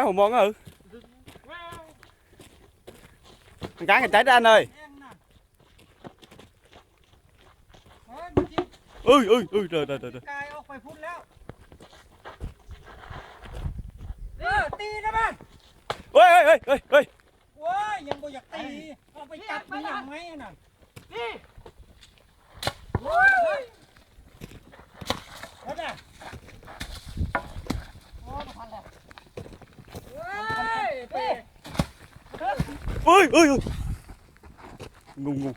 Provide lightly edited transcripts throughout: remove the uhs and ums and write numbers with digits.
hồ môn á. Cái này cháy ra anh ơi. Ui rồi. Càiออกไปพุ่นแล้วตีนะบ้าน Ôi. โว้ยยังบ่อยากตีออกไปจับมันยังไงน่ะนี่โว้ยแล้วน่ะโอ้มาทันแล้วเฮ้ยเป้ Ui. Ngu.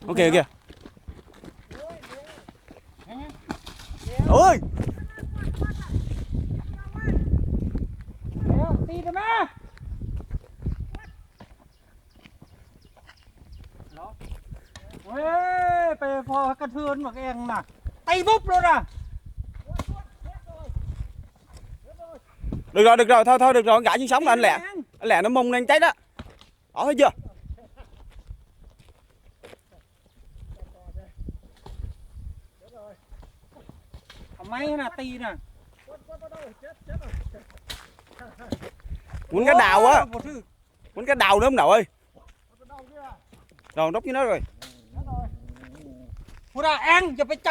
Ok kìa. Ôi.ตีกันมาเฮ้ยไปพอกระเทือนหมดเองน่ะตีปุ๊บเลยน่ะ Được rồi, thôi được rồi, gãi xuống sống là anh lẹ nó mông lên cháy đó. Đó thấy chưa? ทำไมน่ะตีน่ะ Quýnh cái đào á. Quýnh cái đào nữa ông nội ơi. Rồi đốt với nó rồi. พูดอะเองอย่าไปจับ